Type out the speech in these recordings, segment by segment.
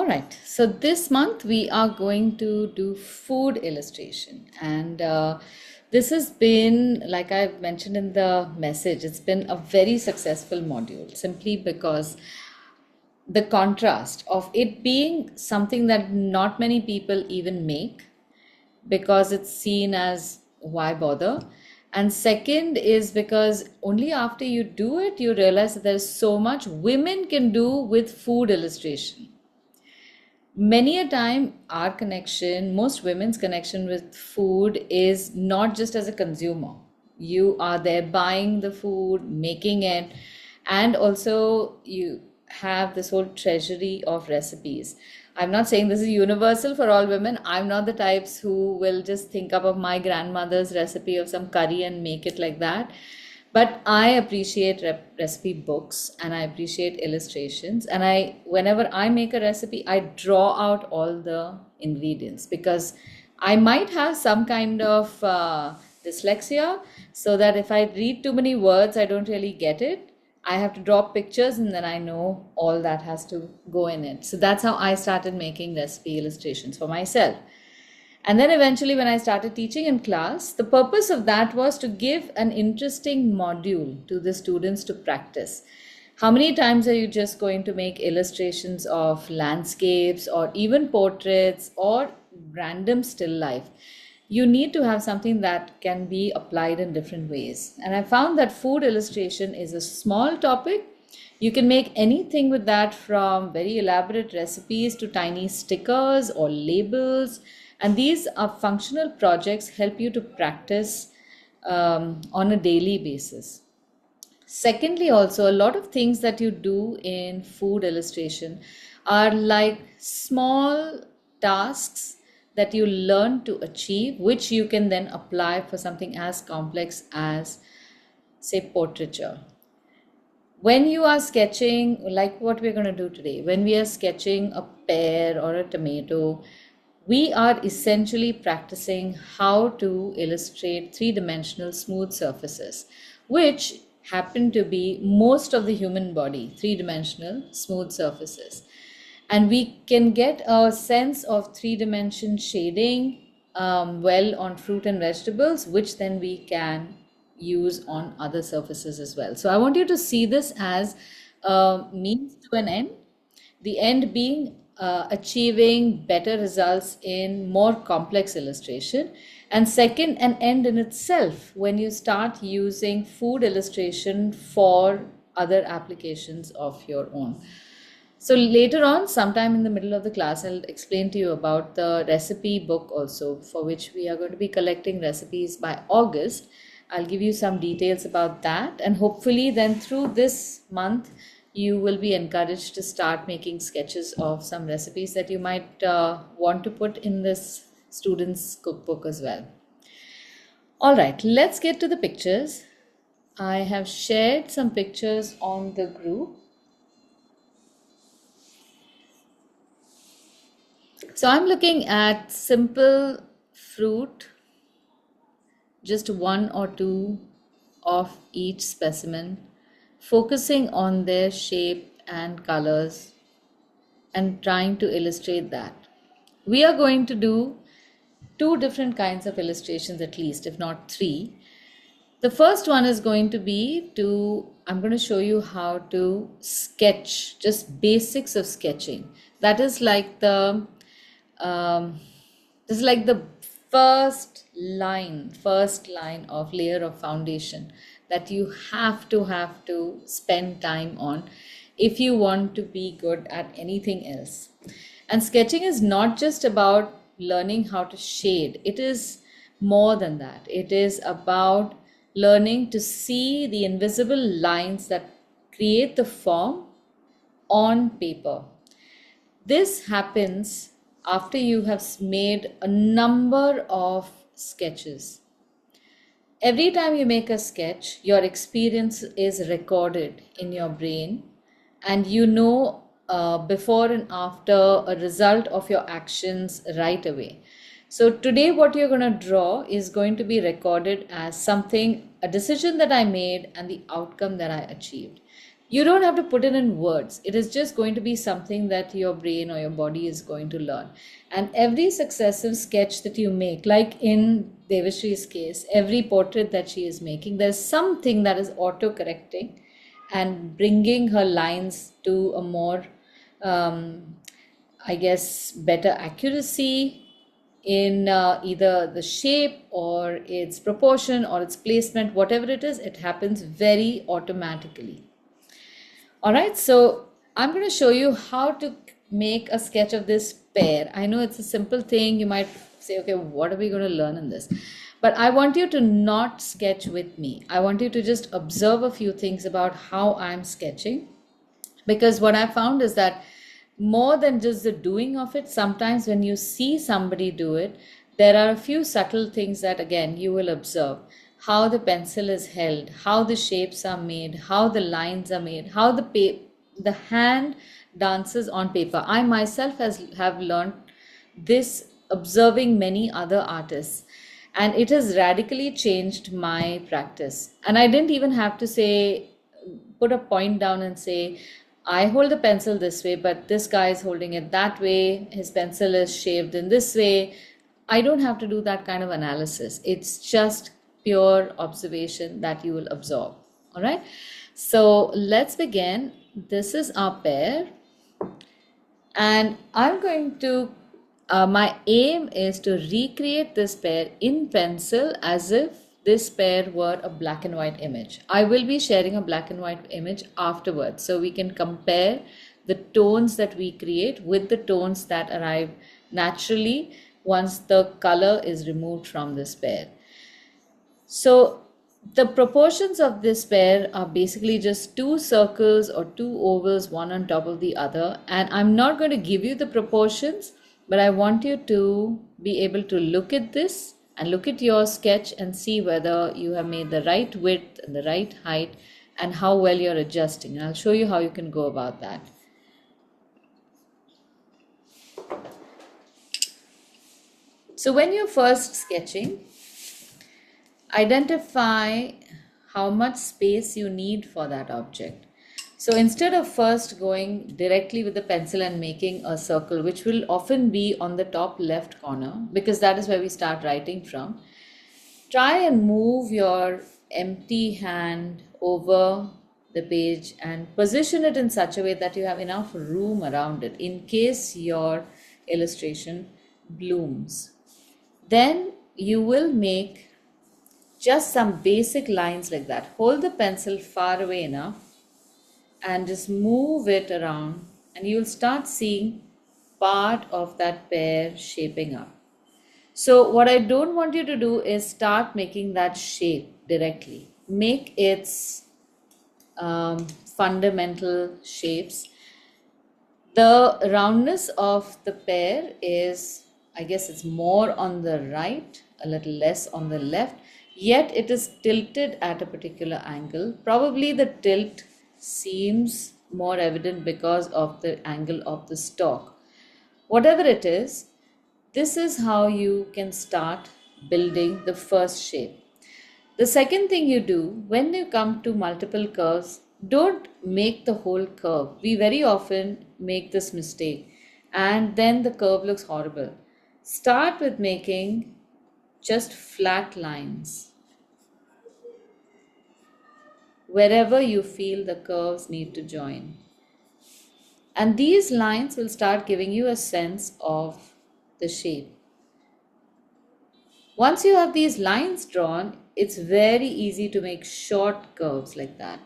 All right, so this month we are going to do food illustration, and this has been, like I've mentioned in the message, it's been a very successful module simply because the contrast of it being something that not many people even make because it's seen as why bother, and second is because only after you do it you realize that there's so much women can do with food illustration. Many a time our connection, most women's connection with food is not just as a consumer. You are there buying the food, making it, and also you have this whole treasury of recipes. I'm not saying this is universal for all women. I'm not the types who will just think up of my grandmother's recipe of some curry and make it like that. But I appreciate recipe books and I appreciate illustrations. And whenever I make a recipe, I draw out all the ingredients because I might have some kind of dyslexia, so that if I read too many words, I don't really get it. I have to draw pictures and then I know all that has to go in it. So that's how I started making recipe illustrations for myself. And then eventually, when I started teaching in class, the purpose of that was to give an interesting module to the students to practice. How many times are you just going to make illustrations of landscapes or even portraits or random still life? You need to have something that can be applied in different ways. And I found that food illustration is a small topic. You can make anything with that, from very elaborate recipes to tiny stickers or labels. And these are functional projects, help you to practice on a daily basis. Secondly, also, a lot of things that you do in food illustration are like small tasks that you learn to achieve, which you can then apply for something as complex as, say, portraiture. When you are sketching, like what we're going to do today, when we are sketching a pear or a tomato, we are essentially practicing how to illustrate three-dimensional smooth surfaces, which happen to be most of the human body, three-dimensional smooth surfaces. And we can get a sense of three-dimension shading well on fruit and vegetables, which then we can use on other surfaces as well. So I want you to see this as a means to an end, the end being achieving better results in more complex illustration, and second, an end in itself when you start using food illustration for other applications of your own. So later on, sometime in the middle of the class, I'll explain to you about the recipe book also, for which we are going to be collecting recipes by August. I'll give you some details about that, and hopefully then through this month you will be encouraged to start making sketches of some recipes that you might want to put in this student's cookbook as well. All right, let's get to the pictures. I have shared some pictures on the group. So I'm looking at simple fruit, just one or two of each specimen, focusing on their shape and colors and trying to illustrate that. We are going to do two different kinds of illustrations, at least, if not three. The first one is going to be I'm going to show you how to sketch, just basics of sketching. That is like the first line of layer of foundation that you have to spend time on if you want to be good at anything else. And sketching is not just about learning how to shade. It is more than that. It is about learning to see the invisible lines that create the form on paper. This happens after you have made a number of sketches. Every time you make a sketch, your experience is recorded in your brain, and you know before and after a result of your actions right away. So today what you're going to draw is going to be recorded as something, a decision that I made and the outcome that I achieved. You don't have to put it in words. It is just going to be something that your brain or your body is going to learn. And every successive sketch that you make, like in Devashree's case, every portrait that she is making, there's something that is auto correcting and bringing her lines to a more, um, I guess, better accuracy in either the shape or its proportion or its placement, whatever it is, it happens very automatically. All right, so I'm going to show you how to make a sketch of this pear. I know it's a simple thing. You might say, okay, what are we going to learn in this? But I want you to not sketch with me. I want you to just observe a few things about how I'm sketching. Because what I found is that more than just the doing of it, sometimes when you see somebody do it, there are a few subtle things that again you will observe. How the pencil is held, how the shapes are made, how the lines are made, how the hand dances on paper. I myself have learned this observing many other artists, and it has radically changed my practice. And I didn't even have to say, put a point down and say, I hold the pencil this way, but this guy is holding it that way. His pencil is shaped in this way. I don't have to do that kind of analysis. It's just pure observation that you will absorb. All right. So let's begin. This is our pear. And I'm going to, my aim is to recreate this pear in pencil as if this pear were a black and white image. I will be sharing a black and white image afterwards, so we can compare the tones that we create with the tones that arrive naturally once the color is removed from this pear. So the proportions of this pear are basically just two circles or two ovals, one on top of the other. And I'm not going to give you the proportions, but I want you to be able to look at this and look at your sketch and see whether you have made the right width and the right height and how well you're adjusting. And I'll show you how you can go about that. So when you're first sketching, identify how much space you need for that object. So instead of first going directly with the pencil and making a circle, which will often be on the top left corner, because that is where we start writing from, try and move your empty hand over the page and position it in such a way that you have enough room around it in case your illustration blooms. Then you will make just some basic lines like that. Hold the pencil far away enough and just move it around, and you'll start seeing part of that pear shaping up. So what I don't want you to do is start making that shape directly. Make its fundamental shapes. The roundness of the pear is, I guess it's more on the right, a little less on the left, yet it is tilted at a particular angle. Probably the tilt seems more evident because of the angle of the stalk. Whatever it is, this is how you can start building the first shape. The second thing you do when you come to multiple curves, don't make the whole curve. We very often make this mistake and then the curve looks horrible. Start with making just flat lines wherever you feel the curves need to join. And these lines will start giving you a sense of the shape. Once you have these lines drawn, it's very easy to make short curves like that.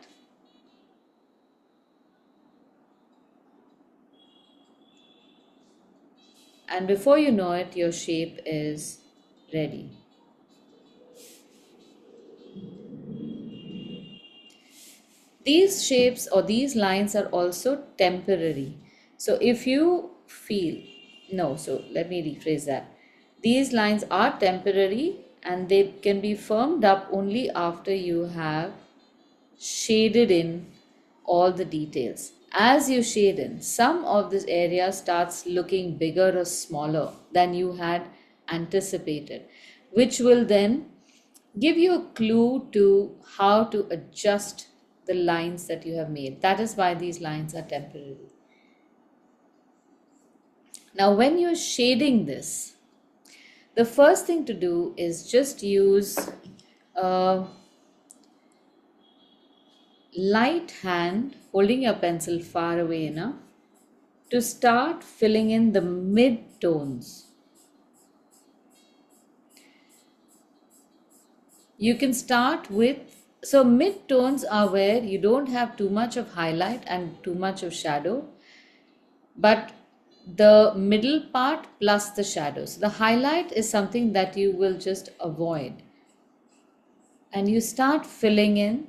And before you know it, your shape is ready. These shapes or these lines are also temporary. So if you feel, so let me rephrase that. These lines are temporary and they can be firmed up only after you have shaded in all the details. As you shade in, some of this area starts looking bigger or smaller than you had anticipated, which will then give you a clue to how to adjust the lines that you have made. That is why these lines are temporary. Now, when you're shading this, the first thing to do is just use a light hand holding your pencil far away enough to start filling in the mid tones. You can start with, so mid tones are where you don't have too much of highlight and too much of shadow, but the middle part plus the shadows. The highlight is something that you will just avoid. And you start filling in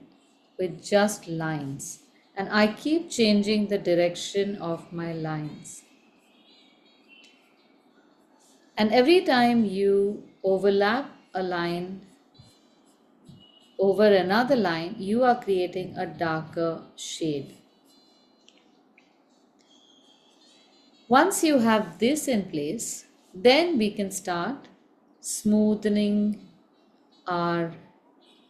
with just lines. And I keep changing the direction of my lines. And every time you overlap a line over another line, you are creating a darker shade. Once you have this in place, then we can start smoothing our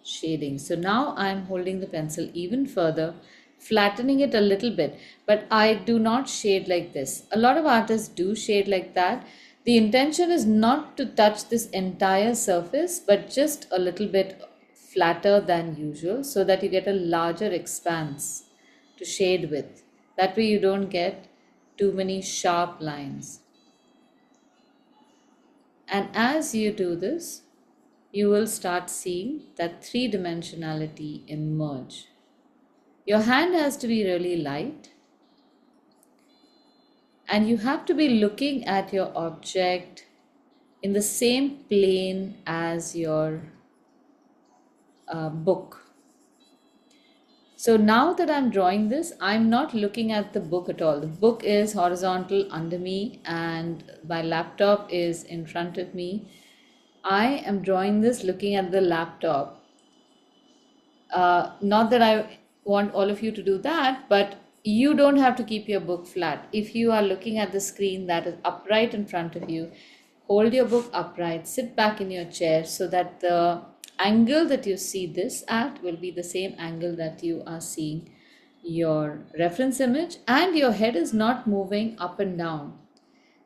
shading. So now I'm holding the pencil even further, flattening it a little bit, but I do not shade like this. A lot of artists do shade like that. The intention is not to touch this entire surface, but just a little bit flatter than usual so that you get a larger expanse to shade with. That way you don't get too many sharp lines. And as you do this, you will start seeing that three-dimensionality emerge. Your hand has to be really light, and you have to be looking at your object in the same plane as your book. So now that I'm drawing this, I'm not looking at the book at all. The book is horizontal under me and my laptop is in front of me. I am drawing this looking at the laptop. Not that I want all of you to do that, but you don't have to keep your book flat. If you are looking at the screen that is upright in front of you, hold your book upright, sit back in your chair so that the angle that you see this at will be the same angle that you are seeing your reference image, and your head is not moving up and down,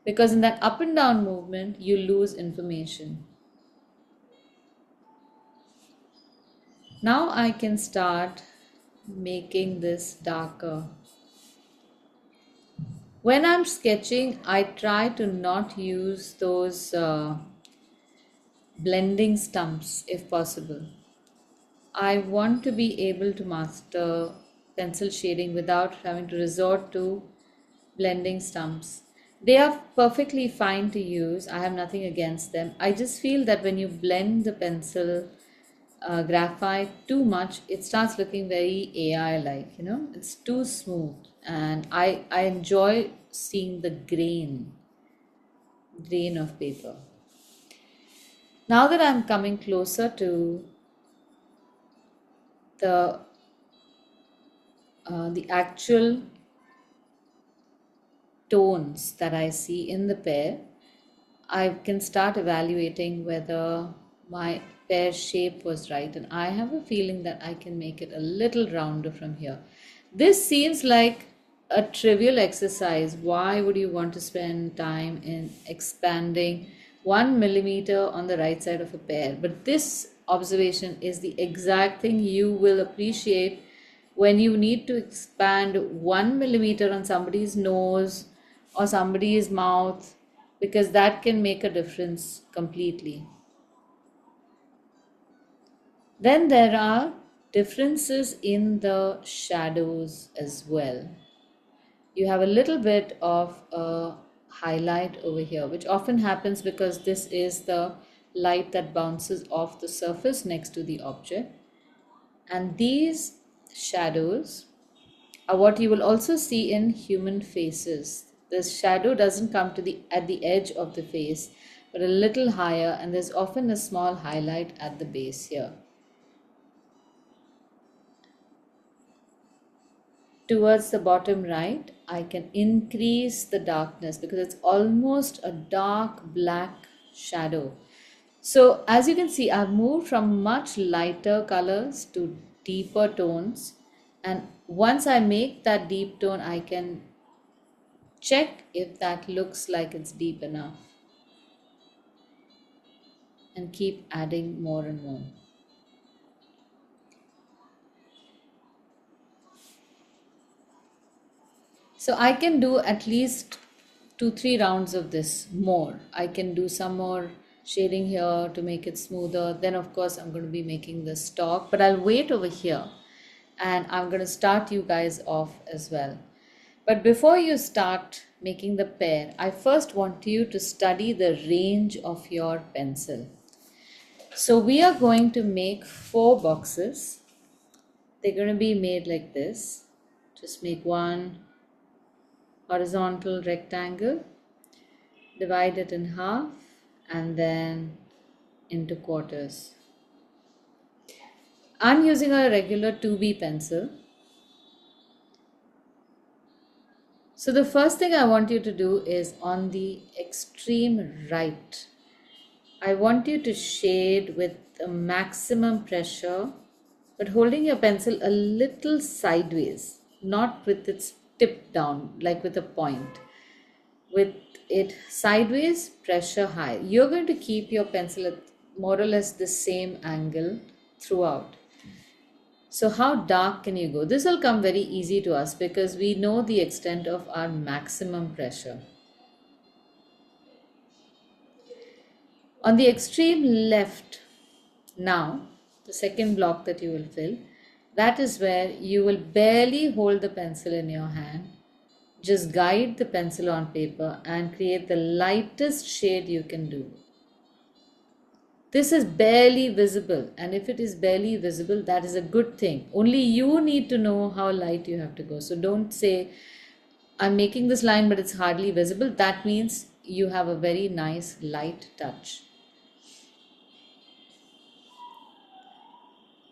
because in that up and down movement you lose information. Now I can start making this darker. When I'm sketching, I try to not use those blending stumps if possible. I want to be able to master pencil shading without having to resort to blending stumps. They are perfectly fine to use. I have nothing against them. I just feel that when you blend the pencil graphite too much, it starts looking very AI like, it's too smooth. And I enjoy seeing the grain of paper. Now that I'm coming closer to the actual tones that I see in the pear, I can start evaluating whether my pear shape was right, and I have a feeling that I can make it a little rounder from here. This seems like a trivial exercise. Why would you want to spend time in expanding 1 millimeter on the right side of a pear? But this observation is the exact thing you will appreciate when you need to expand 1 millimeter on somebody's nose or somebody's mouth, because that can make a difference completely. Then there are differences in the shadows as well. You have a little bit of a highlight over here, which often happens because this is the light that bounces off the surface next to the object. And these shadows are what you will also see in human faces. The shadow doesn't come at the edge of the face, but a little higher, and there's often a small highlight at the base here. Towards the bottom right, I can increase the darkness because it's almost a dark black shadow. So as you can see, I've moved from much lighter colors to deeper tones, And once I make that deep tone, I can check if that looks like it's deep enough and keep adding more and more. So I can do at least 2-3 rounds of this more. I can do some more shading here to make it smoother. Then of course I'm going to be making the stalk, but I'll wait over here and I'm going to start you guys off as well. But before you start making the pear, I first want you to study the range of your pencil. So we are going to make 4 boxes. They're going to be made like this. Just make one horizontal rectangle, divide it in half and then into quarters. I'm using a regular 2B pencil. So the first thing I want you to do is on the extreme right. I want you to shade with the maximum pressure, but holding your pencil a little sideways, not with its tip down, like with a point. With it sideways, pressure high. You're going to keep your pencil at more or less the same angle throughout. So how dark can you go? This will come very easy to us because we know the extent of our maximum pressure. On the extreme left, now, the second block that you will fill, that is where you will barely hold the pencil in your hand. Just guide the pencil on paper and create the lightest shade you can do. This is barely visible, and if it is barely visible, that is a good thing. Only you need to know how light you have to go. So don't say, I'm making this line but it's hardly visible. That means you have a very nice light touch.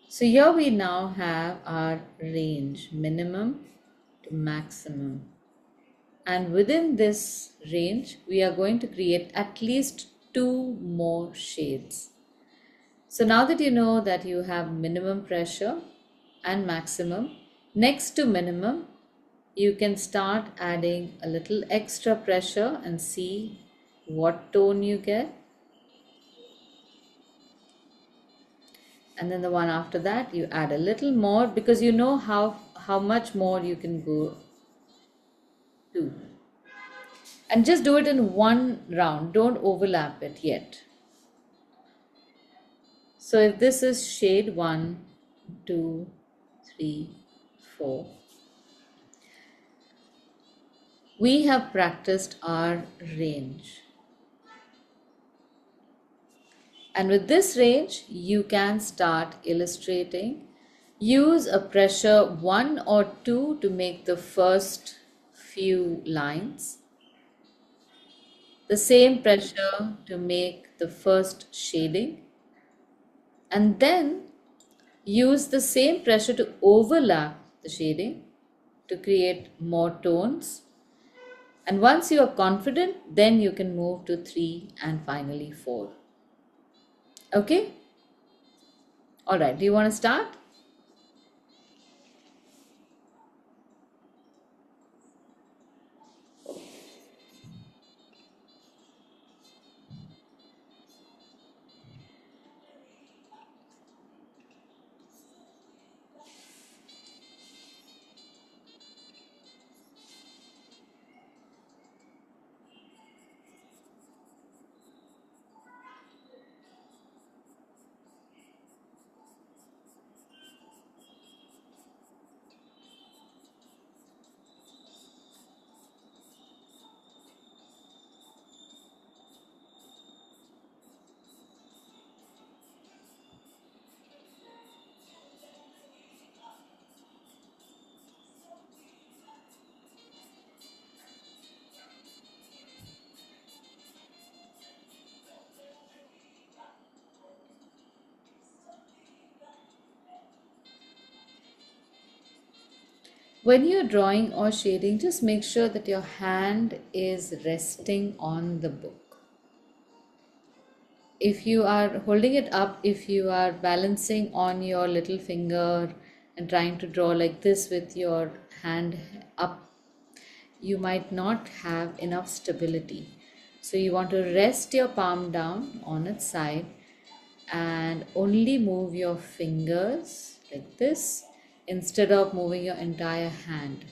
So here we now have our range, minimum to maximum. And within this range, we are going to create at least 2 more shades. So now that you know that you have minimum pressure and maximum, next to minimum, you can start adding a little extra pressure and see what tone you get. And then the one after that, you add a little more because you know how much more you can go to. And just do it in one round. Don't overlap it yet. So if this is shade 1, 2, 3, 4, we have practiced our range. And with this range, you can start illustrating. Use a pressure 1 or 2 to make the first few lines. The same pressure to make the first shading. And then use the same pressure to overlap the shading to create more tones. And once you are confident, then you can move to 3 and finally 4. Okay? Alright, do you want to start? When you're drawing or shading, just make sure that your hand is resting on the book. If you are holding it up, if you are balancing on your little finger and trying to draw like this with your hand up, you might not have enough stability. So you want to rest your palm down on its side and only move your fingers like this instead of moving your entire hand.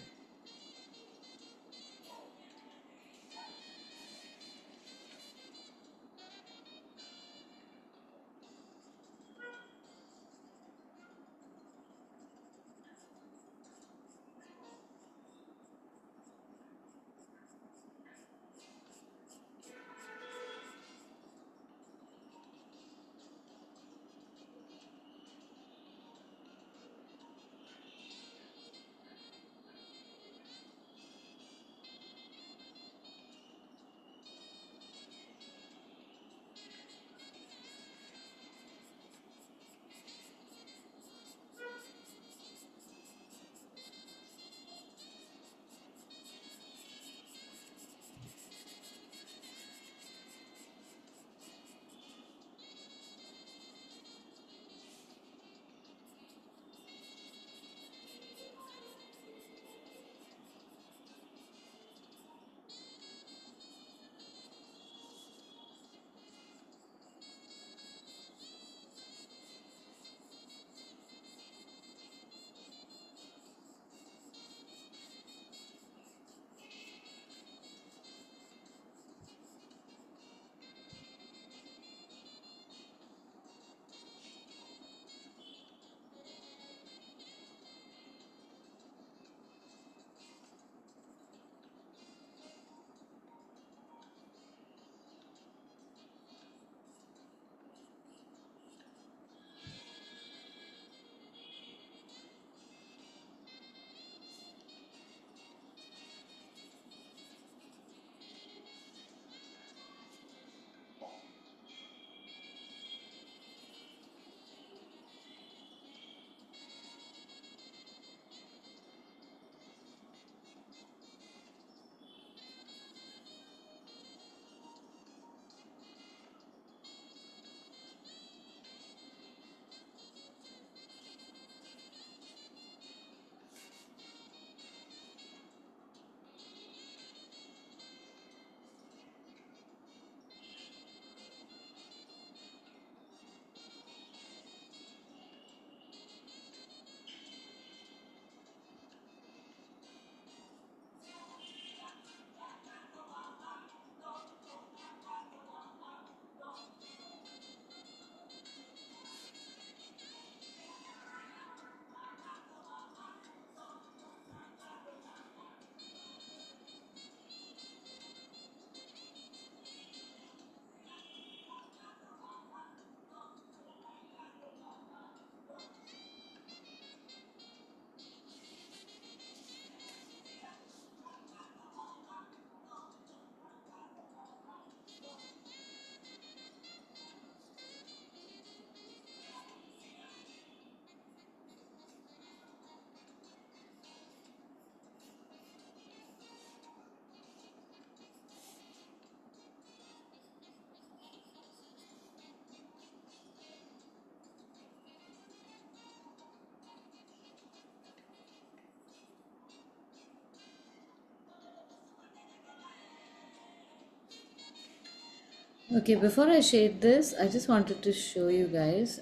Okay, before I shade this, I just wanted to show you guys.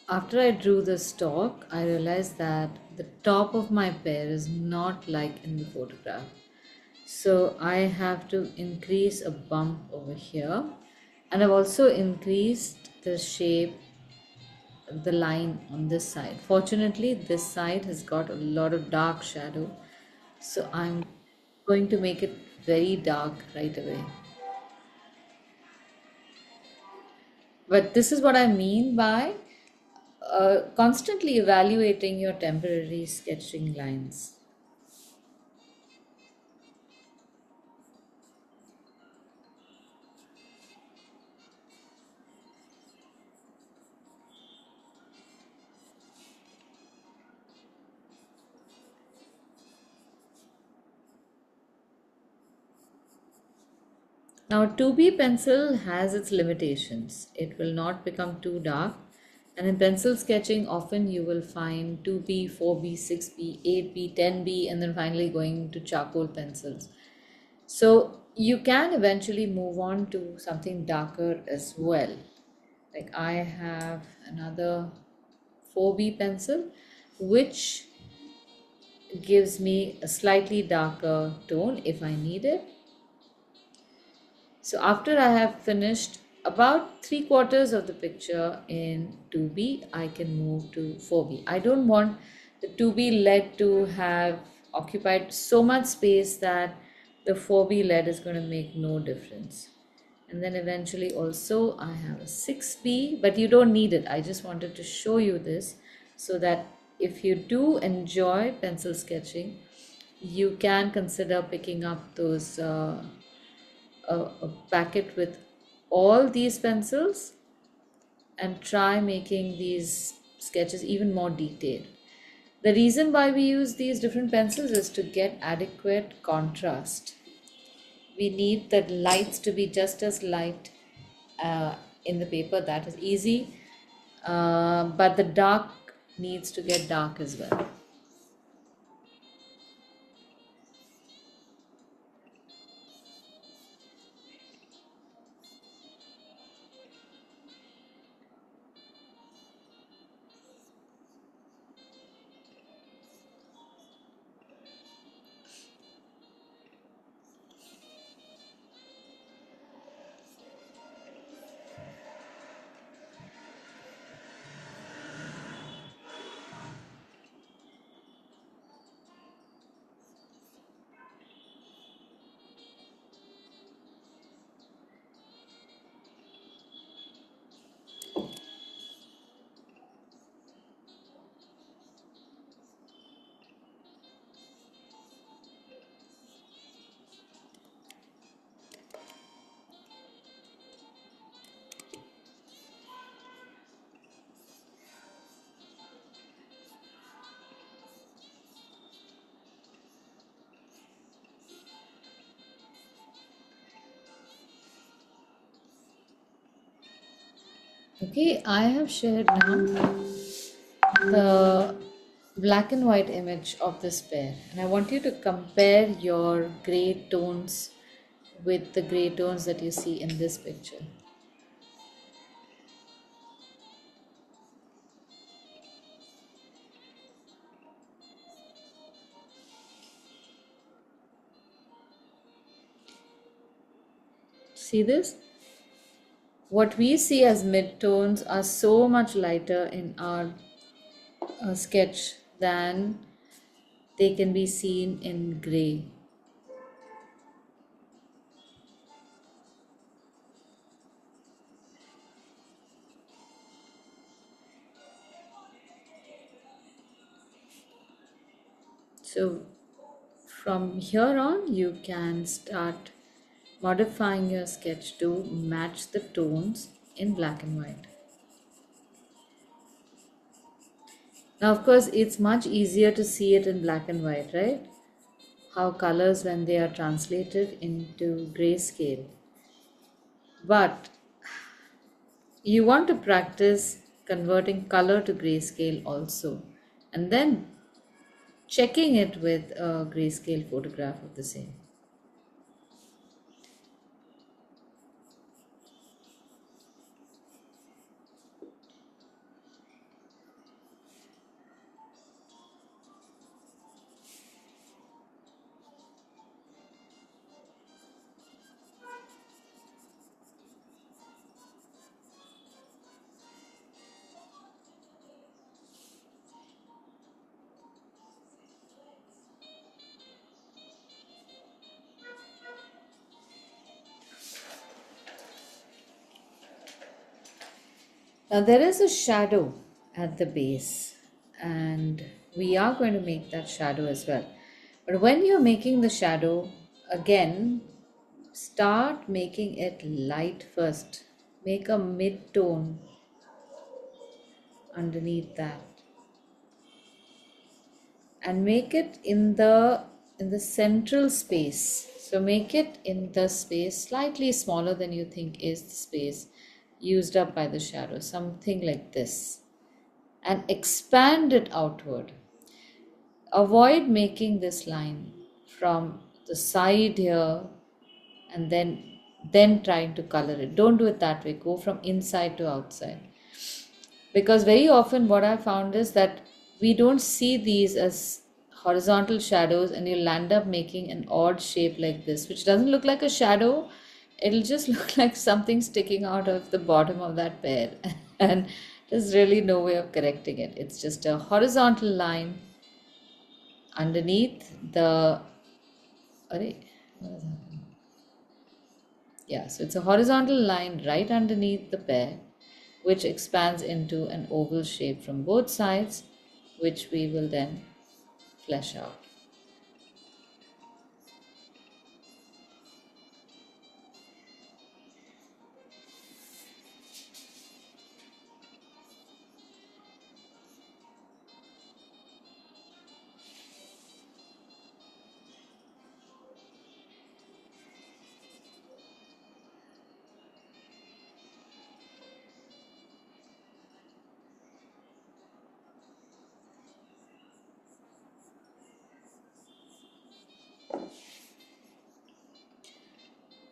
After I drew the stalk, I realized that the top of my pear is not like in the photograph. So I have to increase a bump over here, and I've also increased the shape, the line on this side. Fortunately, this side has got a lot of dark shadow, so I'm going to make it very dark right away. But this is what I mean by constantly evaluating your temporary sketching lines. Now, 2B pencil has its limitations. It will not become too dark. And in pencil sketching, often you will find 2B, 4B, 6B, 8B, 10B, and then finally going to charcoal pencils. So you can eventually move on to something darker as well. Like I have another 4B pencil, which gives me a slightly darker tone if I need it. So after I have finished about 3/4 of the picture in 2B, I can move to 4B. I don't want the 2B lead to have occupied so much space that the 4B lead is going to make no difference. And then eventually also I have a 6B, but you don't need it. I just wanted to show you this so that if you do enjoy pencil sketching, you can consider picking up those a packet with all these pencils and try making these sketches even more detailed. The reason why we use these different pencils is to get adequate contrast. We need the lights to be just as light in the paper, that is easy, but the dark needs to get dark as well. Okay, I have shared now the black and white image of this pair, and I want you to compare your gray tones with the gray tones that you see in this picture. See this? What we see as midtones are so much lighter in our sketch than they can be seen in gray. So from here on, you can start modifying your sketch to match the tones in black and white. Now, of course, it's much easier to see it in black and white, right? How colors, when they are translated into grayscale. But you want to practice converting color to grayscale also, and then checking it with a grayscale photograph of the same. Now there is a shadow at the base, and we are going to make that shadow as well. But when you're making the shadow, again, start making it light first. Make a mid-tone underneath that, and make it in the central space. So make it in the space slightly smaller than you think is the space used up by the shadow, something like this. and expand it outward. Avoid making this line from the side here and then trying to color it. Don't do it that way. Go from inside to outside. Because very often what I found is that we don't see these as horizontal shadows, and you'll end up making an odd shape like this, which doesn't look like a shadow. It'll just look like something sticking out of the bottom of that pear. And there's really no way of correcting it. It's just a horizontal line underneath the array. Yeah, so it's a horizontal line right underneath the pear, which expands into an oval shape from both sides, which we will then flesh out.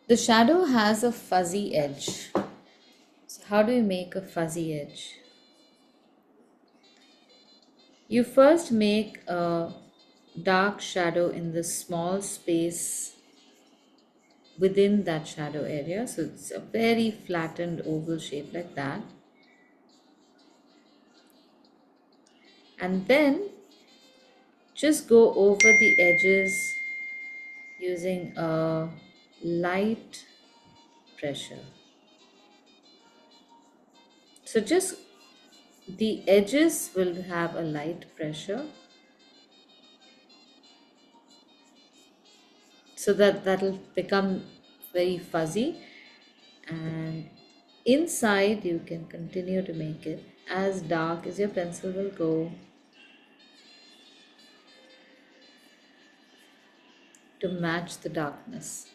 The shadow has a fuzzy edge. So how do you make a fuzzy edge? You first make a dark shadow in the small space within that shadow area. So it's a very flattened oval shape like that. And then just go over the edges using a light pressure. So just the edges will have a light pressure, so that'll become very fuzzy, and inside you can continue to make it as dark as your pencil will go to match the darkness.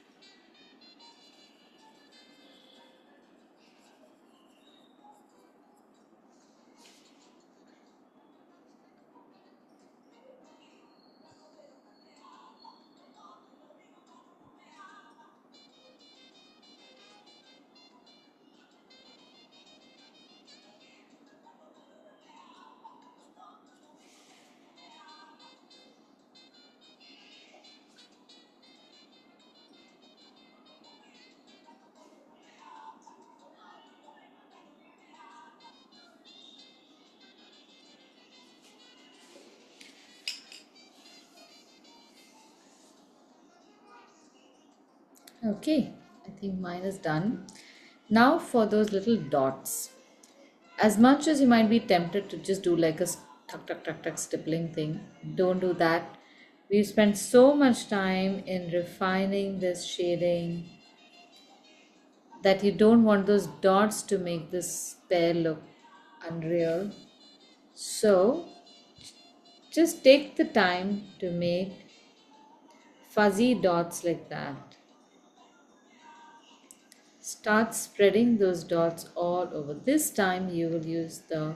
Okay, I think mine is done. Now for those little dots. As much as you might be tempted to just do like a tuck tuck tuck tuck stippling thing, don't do that. We've spent so much time in refining this shading that you don't want those dots to make this pear look unreal. So just take the time to make fuzzy dots like that. Start spreading those dots all over. This time you will use the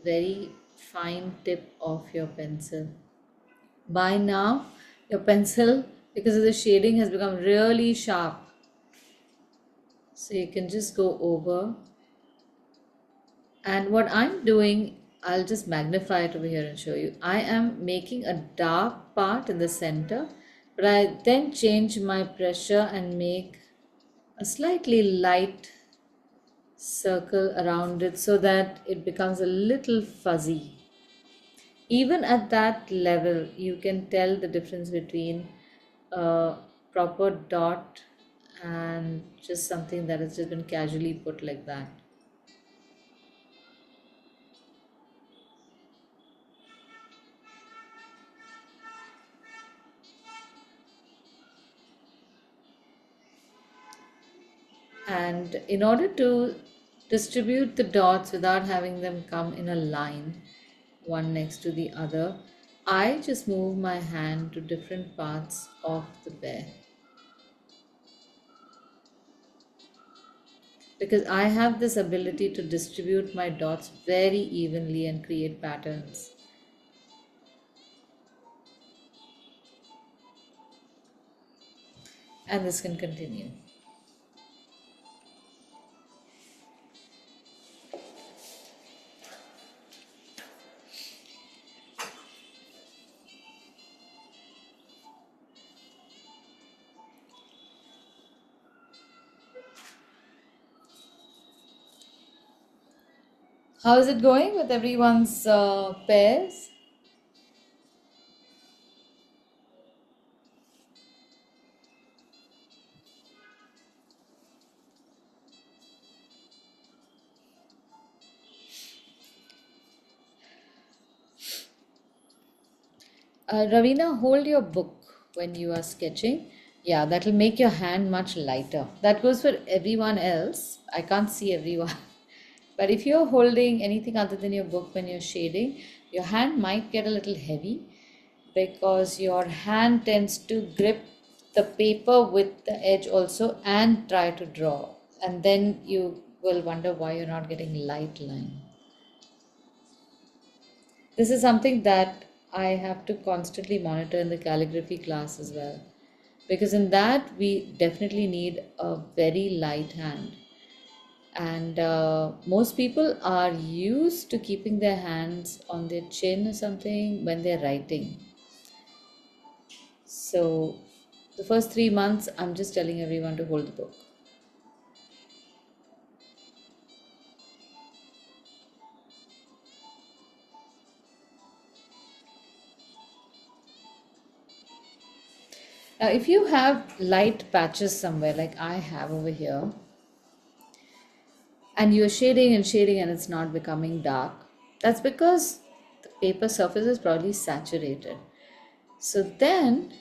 very fine tip of your pencil. By now, your pencil, because of the shading, has become really sharp. So you can just go over. And what I'm doing, I'll just magnify it over here and show you. I am making a dark part in the center, but I then change my pressure and make a slightly light circle around it so that it becomes a little fuzzy. Even at that level, you can tell the difference between a proper dot and just something that has just been casually put like that. And in order to distribute the dots without having them come in a line, one next to the other, I just move my hand to different parts of the bear. because I have this ability to distribute my dots very evenly and create patterns. And this can continue. How is it going with everyone's pairs? Ravina, hold your book when you are sketching. Yeah, that will make your hand much lighter. That goes for everyone else. I can't see everyone. But if you're holding anything other than your book when you're shading, your hand might get a little heavy because your hand tends to grip the paper with the edge also and try to draw. And then you will wonder why you're not getting light line. This is something that I have to constantly monitor in the calligraphy class as well. Because in that, we definitely need a very light hand. And most people are used to keeping their hands on their chin or something when they're writing. So, the first 3 months, I'm just telling everyone to hold the book. Now, if you have light patches somewhere, like I have over here, and you're shading and shading and it's not becoming dark, that's because the paper surface is probably saturated. So then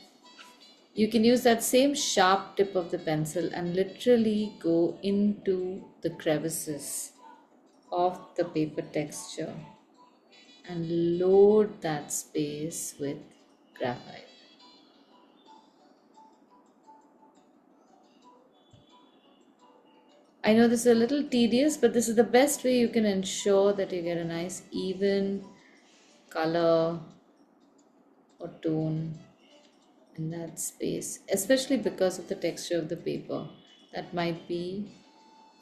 you can use that same sharp tip of the pencil and literally go into the crevices of the paper texture and load that space with graphite. I know this is a little tedious, but this is the best way you can ensure that you get a nice even color or tone in that space, especially because of the texture of the paper that might be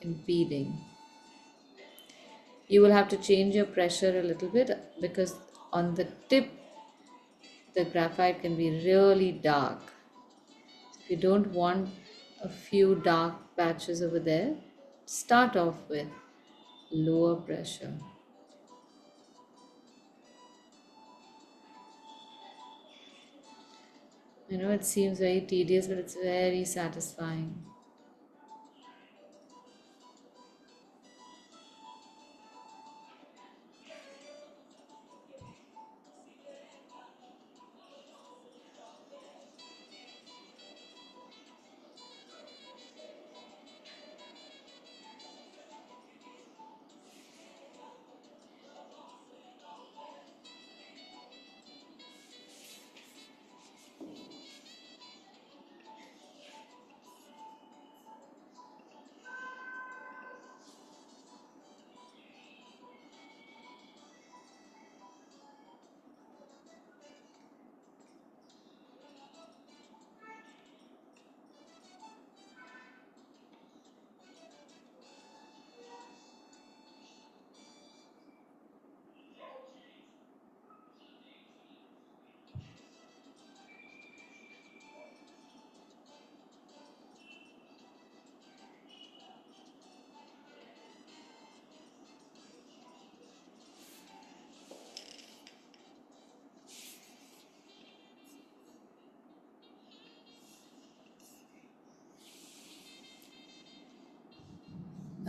impeding. You will have to change your pressure a little bit because on the tip the graphite can be really dark. If you don't want a few dark patches over there, start off with lower pressure. I know it seems very tedious, but it's very satisfying.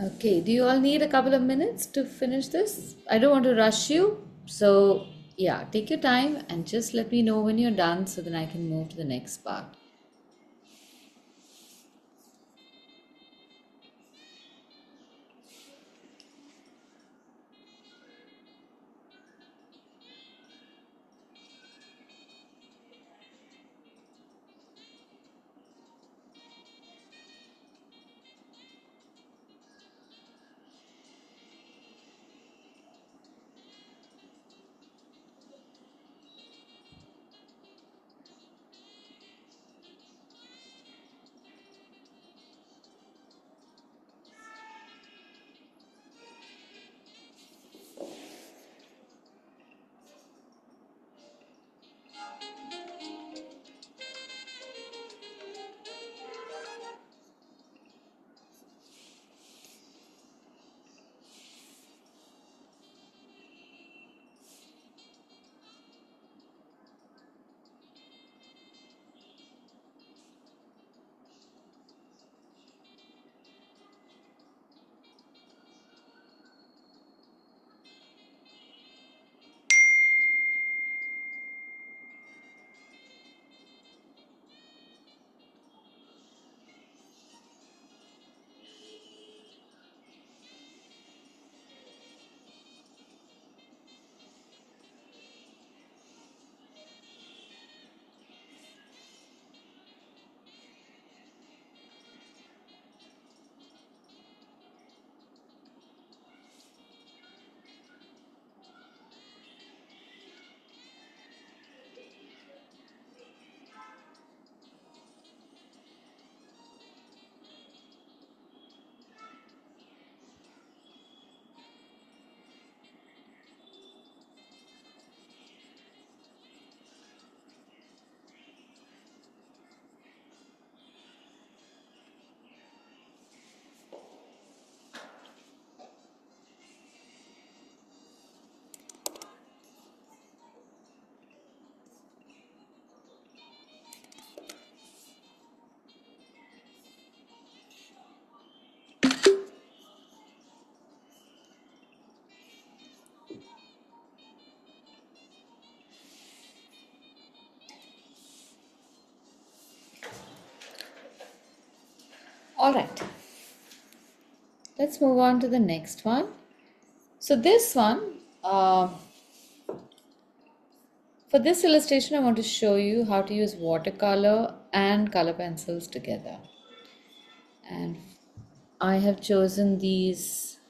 Okay, do you all need a couple of minutes to finish this? I don't want to rush you. So, yeah, take your time and just let me know when you're done so then I can move to the next part. All right, let's move on to the next one. So this one, for this illustration, I want to show you how to use watercolor and color pencils together. And I have chosen these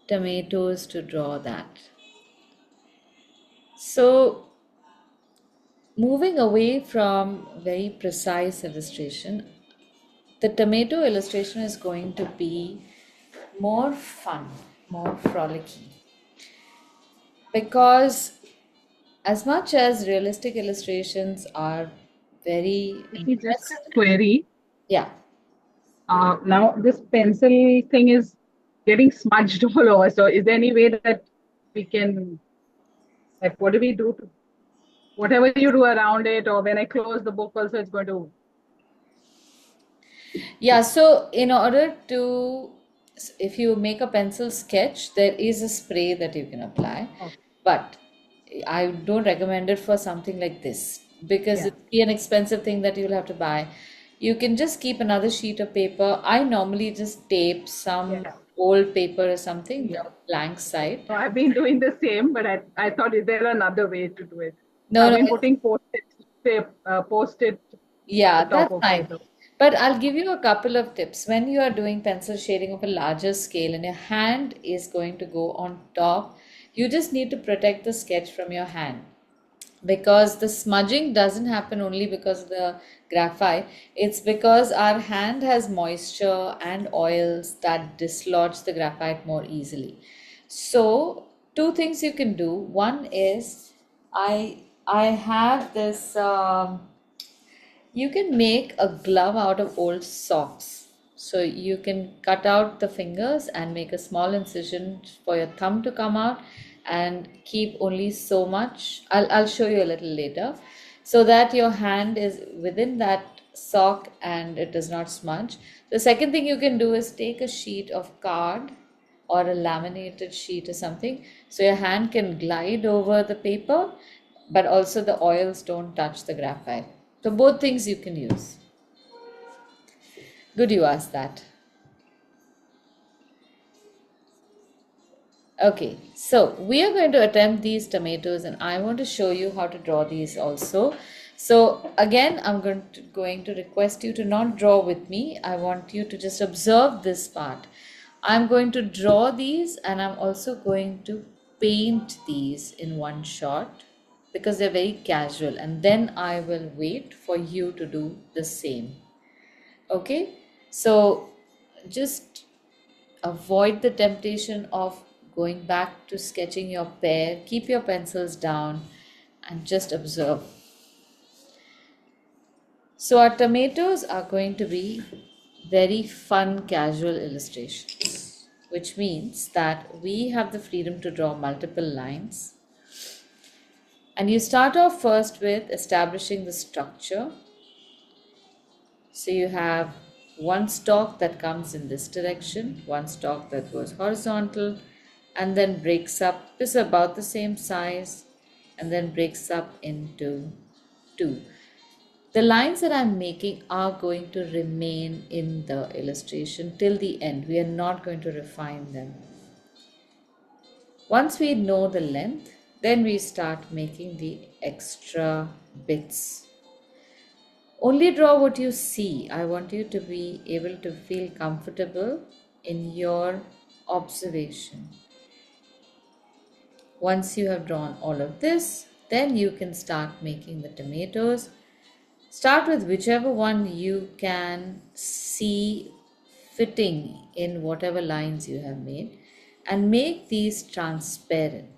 tomatoes to draw that. So moving away from very precise illustration, the tomato illustration is going to be more fun, more frolicky. Because as much as realistic illustrations are very Me just a impressive, query. yeah. Now this pencil thing is getting smudged all over. So is there any way that we can, like, what do we do to whatever you do around it, or when I close the book also it's going to. Yeah, so in order to, if you make a pencil sketch, there is a spray that you can apply, Okay. but I don't recommend it for something like this because Yeah. it's an expensive thing that you'll have to buy. You can just keep another sheet of paper. I normally just tape some Yeah. old paper or something, the Yeah. blank side. So I've been doing the same, but I thought, is there another way to do it? No, I've no, been putting post-it tape, post-it at yeah, the top that's of fine. it. But I'll give you a couple of tips. When you are doing pencil shading of a larger scale and your hand is going to go on top, you just need to protect the sketch from your hand because the smudging doesn't happen only because of the graphite. It's because our hand has moisture and oils that dislodge the graphite more easily. So, two things you can do. One is I have this. You can make a glove out of old socks. So you can cut out the fingers and make a small incision for your thumb to come out and keep only so much. I'll show you a little later so that your hand is within that sock and it does not smudge. The second thing you can do is take a sheet of card or a laminated sheet or something so your hand can glide over the paper but also the oils don't touch the graphite. So both things you can use. Good you asked that. Okay, so we are going to attempt these tomatoes and I want to show you how to draw these also. So again, I'm going to request you to not draw with me. I want you to just observe this part. I'm going to draw these and I'm also going to paint these in one shot because they're very casual and then I will wait for you to do the same. Okay, so just avoid the temptation of going back to sketching your pear. Keep your pencils down and just observe. So, our tomatoes are going to be very fun, casual illustrations, which means that we have the freedom to draw multiple lines. And you start off first with establishing the structure. So you have one stalk that comes in this direction, one stalk that goes horizontal, and then breaks up, is about the same size, and then breaks up into two. The lines that I'm making are going to remain in the illustration till the end. We are not going to refine them. Once we know the length, then we start making the extra bits. Only draw what you see. I want you to be able to feel comfortable in your observation. Once you have drawn all of this, then you can start making the tomatoes. Start with whichever one you can see fitting in whatever lines you have made and make these transparent.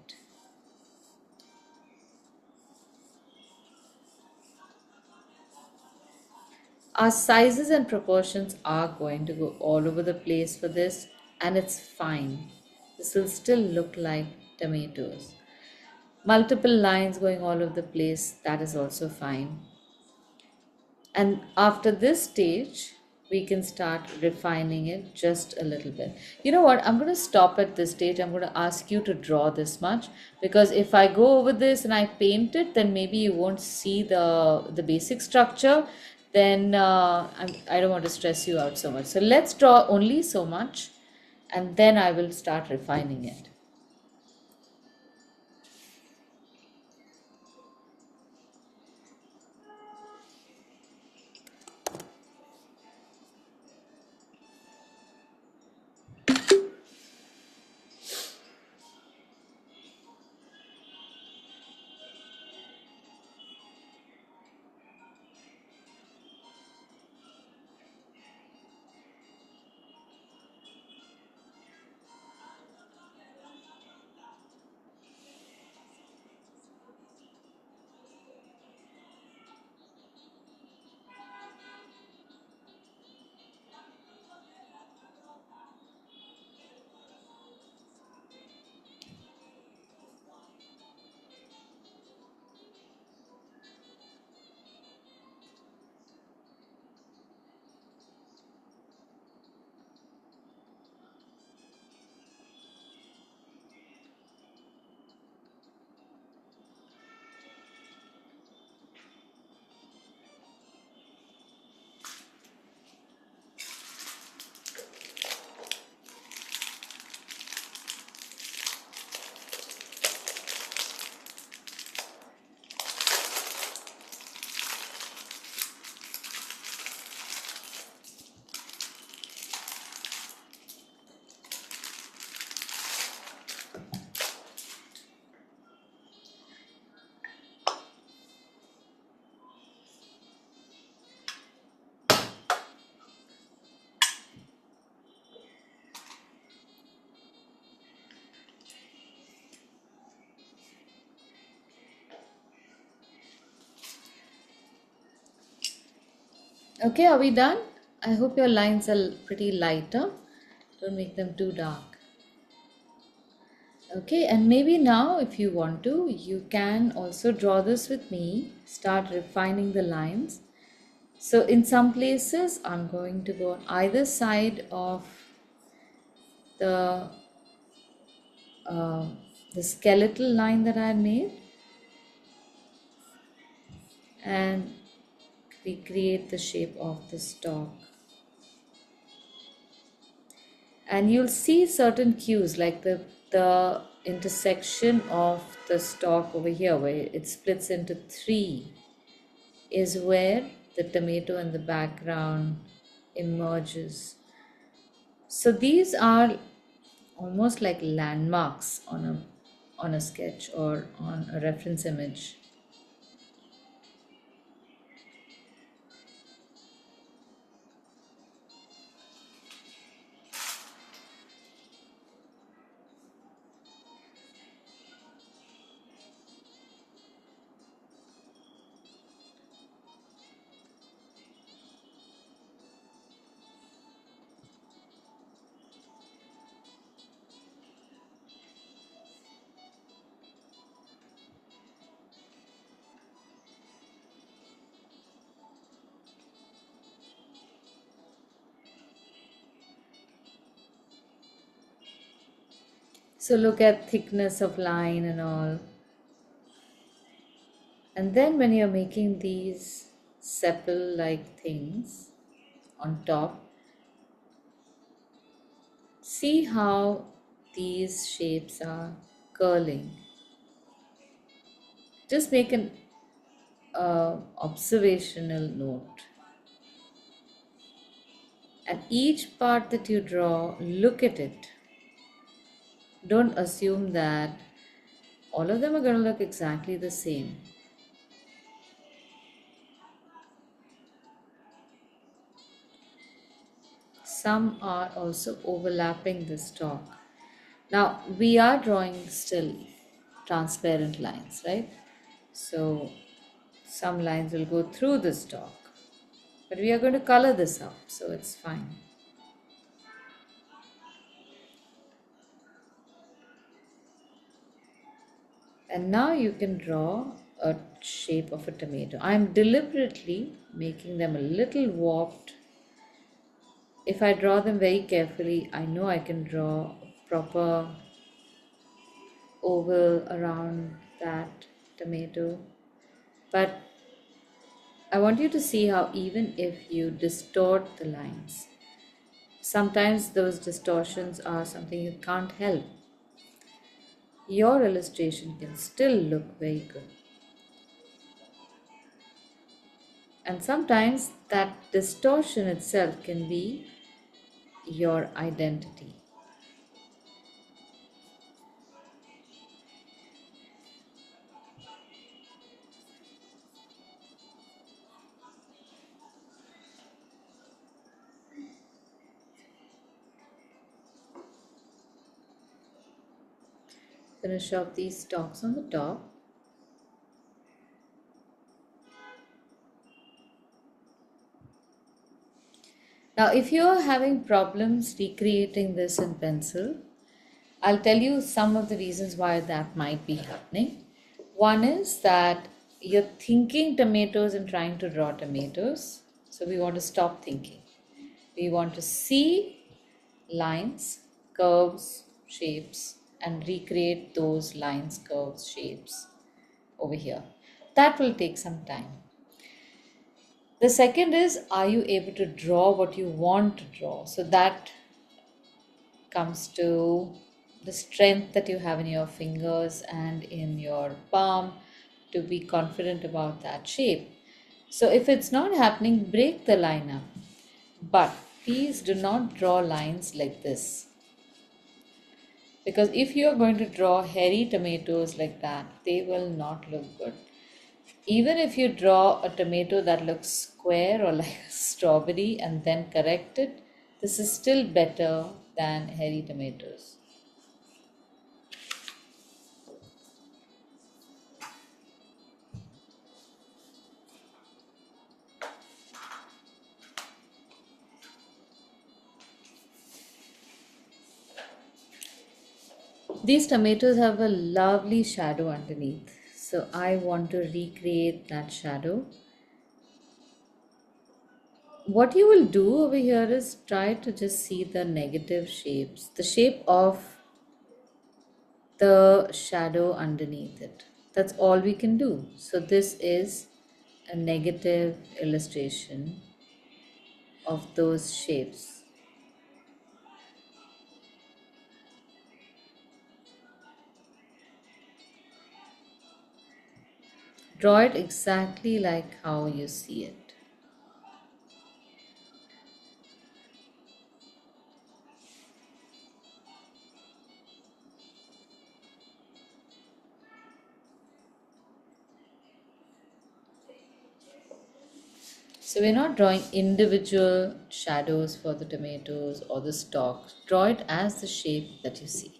Our sizes and proportions are going to go all over the place for this, and it's fine. This will still look like tomatoes. Multiple lines going all over the place, that is also fine. And after this stage, we can start refining it just a little bit. You know what? I'm going to stop at this stage. I'm going to ask you to draw this much because if I go over this and I paint it, then maybe you won't see the basic structure. then I don't want to stress you out so much. So let's draw only so much, and then I will start refining it. Okay, are we done? I hope your lines are pretty lighter. Don't make them too dark. Okay, and maybe now, if you want to, you can also draw this with me, start refining the lines. So, in some places, I'm going to go on either side of the uh, the skeletal line that I made and recreate the shape of the stalk. And you'll see certain cues like the intersection of the stalk over here where it splits into three is where the tomato in the background emerges. So these are almost like landmarks on a sketch or on a reference image. So look at thickness of line and all. And then when you're making these sepal like things on top, see how these shapes are curling. Just make an observational note. And each part that you draw, look at it. Don't assume that all of them are going to look exactly the same. Some are also overlapping the stalk. Now we are drawing still transparent lines, right? So some lines will go through the stalk, but we are going to color this up, so it's fine. And now you can draw a shape of a tomato. I'm deliberately making them a little warped. If I draw them very carefully, I know I can draw a proper oval around that tomato. But I want you to see how even if you distort the lines, sometimes those distortions are something you can't help. Your illustration can still look very good. And sometimes that distortion itself can be your identity. Finish off these stalks on the top. Now, if you're having problems recreating this in pencil, I'll tell you some of the reasons why that might be happening. One is that you're thinking tomatoes and trying to draw tomatoes. So we want to stop thinking. We want to see lines, curves, shapes, and recreate those lines, curves, shapes over here. That will take some time. The second is, are you able to draw what you want to draw? So that comes to the strength that you have in your fingers and in your palm to be confident about that shape. So if it's not happening, break the line up. But please do not draw lines like this. Because if you are going to draw hairy tomatoes like that, they will not look good. Even if you draw a tomato that looks square or like a strawberry and then correct it, this is still better than hairy tomatoes. These tomatoes have a lovely shadow underneath. So I want to recreate that shadow. What you will do over here is try to just see the negative shapes, the shape of the shadow underneath it. That's all we can do. So this is a negative illustration of those shapes. Draw it exactly like how you see it. So we're not drawing individual shadows for the tomatoes or the stalk. Draw it as the shape that you see.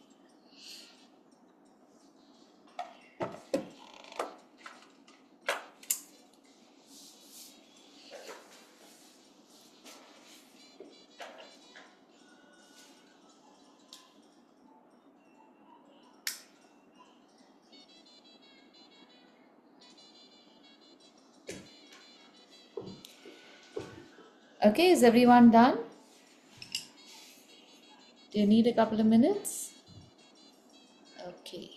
Okay, is everyone done? Do you need a couple of minutes? Okay.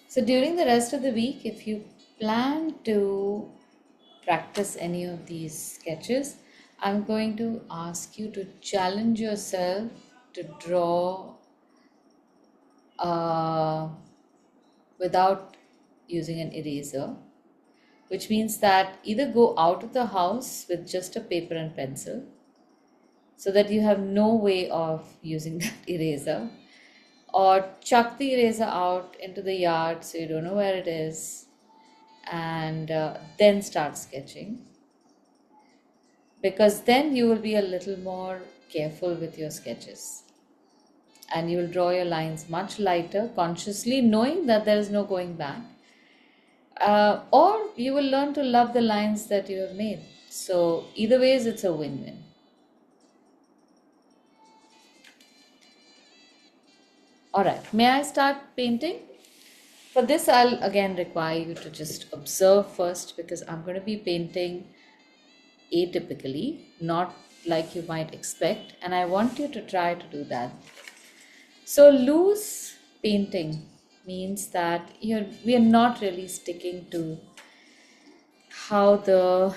So during the rest of the week, if you plan to practice any of these sketches, I'm going to ask you to challenge yourself to draw uh, without using an eraser. which means that either go out of the house with just a paper and pencil so that you have no way of using that eraser, or chuck the eraser out into the yard so you don't know where it is, and then start sketching, because then you will be a little more careful with your sketches and you will draw your lines much lighter, consciously knowing that there is no going back. Or you will learn to love the lines that you have made. So, either ways, it's a win win. Alright, may I start painting? For this, I'll again require you to just observe first, because I'm going to be painting atypically, not like you might expect, and I want you to try to do that. So, loose painting means that we are not really sticking to how the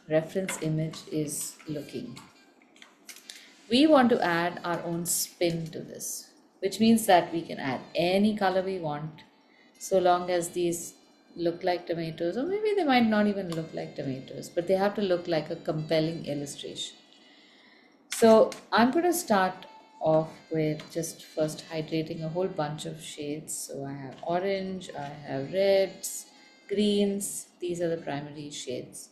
reference image is looking. We want to add our own spin to this, which means that we can add any color we want, so long as these look like tomatoes, or maybe they might not even look like tomatoes, but they have to look like a compelling illustration. So I'm going to start off with just first hydrating a whole bunch of shades. So I have orange, I have reds, greens, these are the primary shades.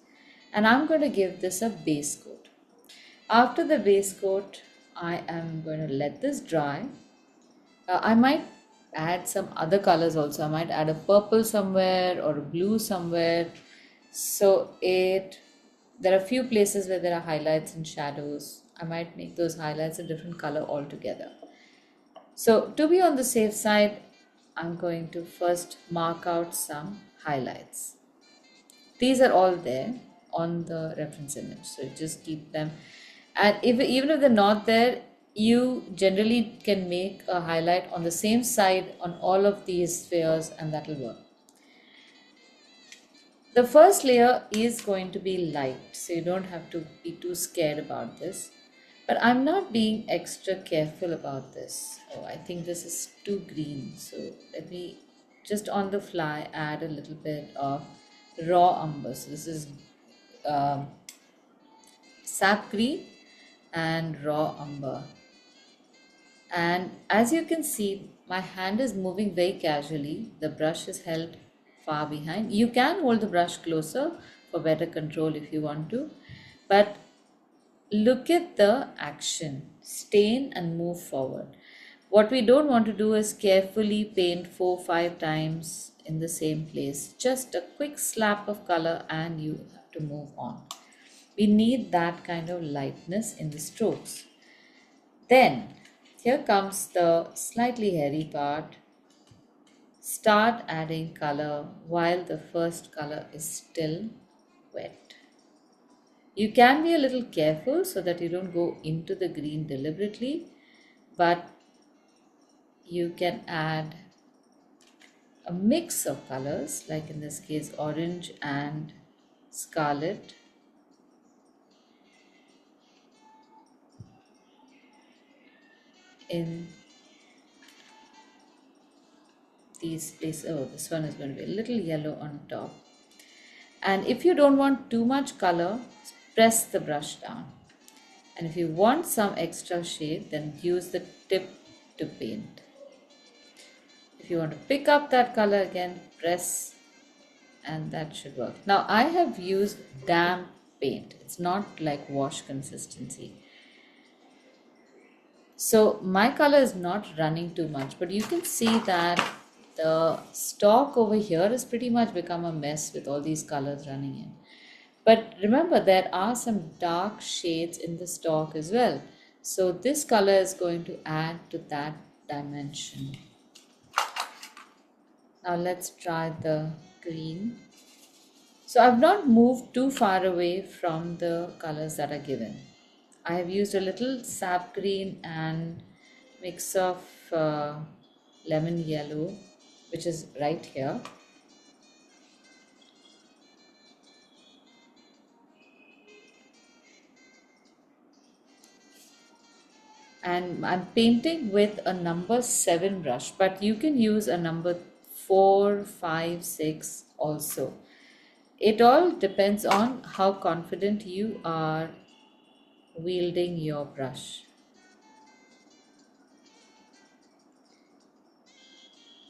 And I'm going to give this a base coat. After the base coat, I am going to let this dry. I might add some other colors also. I might add a purple somewhere or a blue somewhere. So there are a few places where there are highlights and shadows. I might make those highlights a different color altogether. So to be on the safe side, I'm going to first mark out some highlights. These are all there on the reference image, so just keep them. And even if they're not there, you generally can make a highlight on the same side on all of these spheres, and that will work. The first layer is going to be light, so you don't have to be too scared about this. But I'm not being extra careful about this. Oh, I think this is too green. So let me just on the fly add a little bit of raw umber. So this is sap green and raw umber. And as you can see, my hand is moving very casually. The brush is held far behind. You can hold the brush closer for better control if you want to. But look at the action, stain and move forward. What we don't want to do is carefully paint 4-5 times in the same place. Just a quick slap of color and you have to move on. We need that kind of lightness in the strokes. Then here comes the slightly hairy part. Start adding color while the first color is still wet. You can be a little careful so that you don't go into the green deliberately, but you can add a mix of colors, like in this case orange and scarlet. In these places, oh, this one is going to be a little yellow on top. And if you don't want too much color, press the brush down. And if you want some extra shade, then use the tip to paint. If you want to pick up that color again, press, and that should work. Now I have used damp paint. It's not like wash consistency. So my color is not running too much, but you can see that the stock over here has pretty much become a mess with all these colors running in. But remember, there are some dark shades in the stock as well. So this color is going to add to that dimension. Now let's try the green. So I've not moved too far away from the colors that are given. I have used a little sap green and mix of lemon yellow, which is right here. And I'm painting with a number 7 brush, but you can use a number 4, 5, 6 also. It all depends on how confident you are wielding your brush.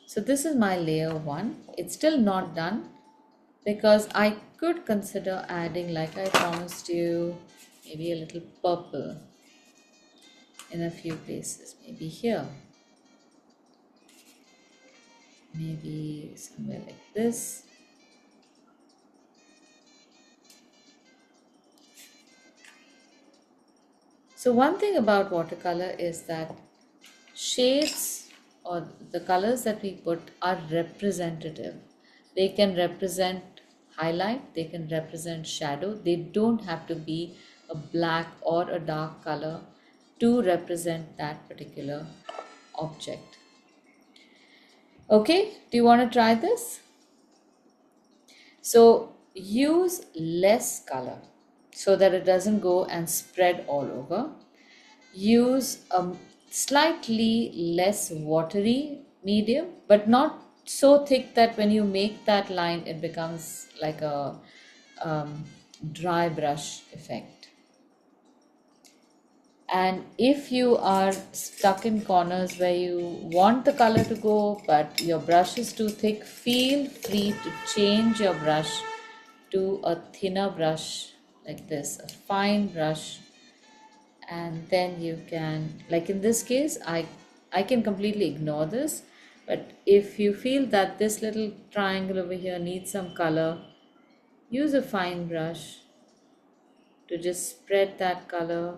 So this is my layer 1. It's still not done because I could consider adding, like I promised you, maybe a little purple in a few places. Maybe here, maybe somewhere like this. So one thing about watercolor is that shades or the colors that we put are representative. They can represent highlight, they can represent shadow. They don't have to be a black or a dark color to represent that particular object. Okay, do you want to try this? So use less color so that it doesn't go and spread all over. Use a slightly less watery medium, but not so thick that when you make that line, it becomes like a um, dry brush effect. And if you are stuck in corners where you want the color to go, but your brush is too thick, feel free to change your brush to a thinner brush like this, a fine brush, and then you can, like in this case, I can completely ignore this, but if you feel that this little triangle over here needs some color, use a fine brush to just spread that color.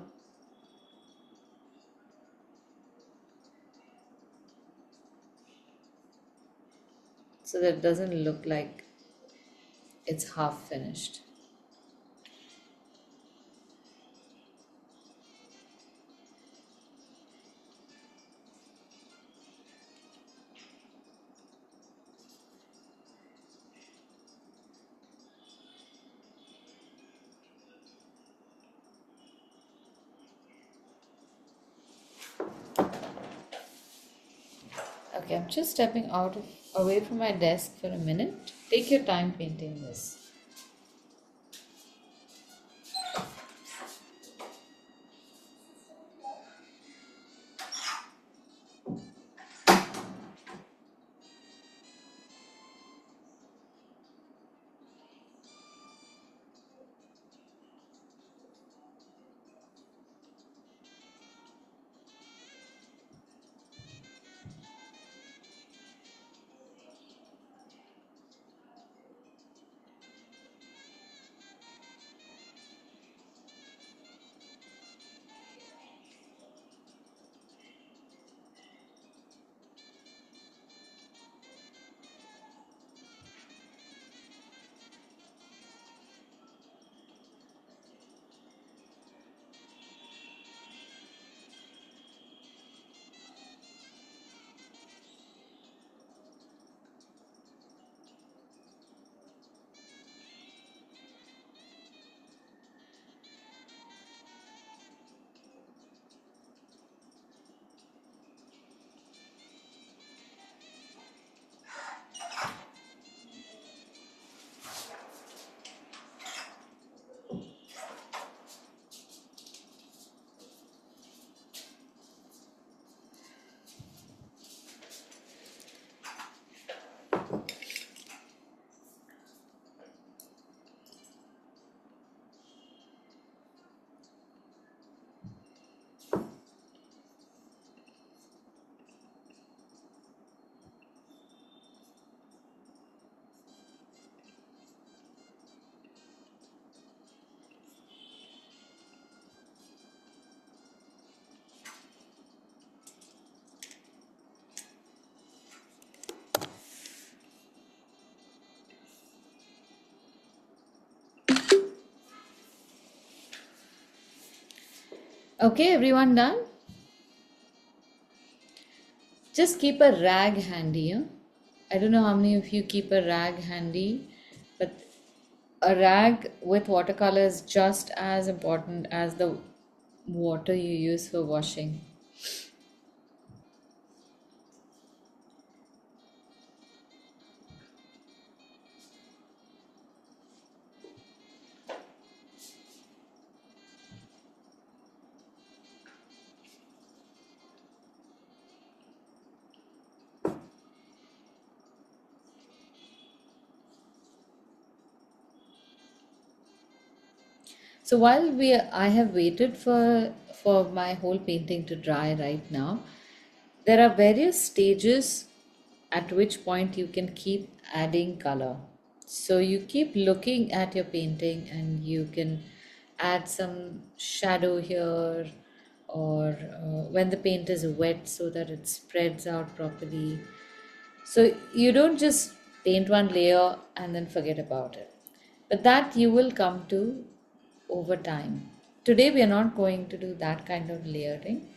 So that it doesn't look like it's half finished. Okay, I'm just stepping away from my desk for a minute. Take your time painting this. Okay, everyone done? Just keep a rag handy. Huh? I don't know how many of you keep a rag handy, but a rag with watercolor is just as important as the water you use for washing. So while I have waited for my whole painting to dry right now, there are various stages at which point you can keep adding color. So you keep looking at your painting and you can add some shadow here, or when the paint is wet so that it spreads out properly. So you don't just paint one layer and then forget about it. But that you will come to over time. Today we are not going to do that kind of layering,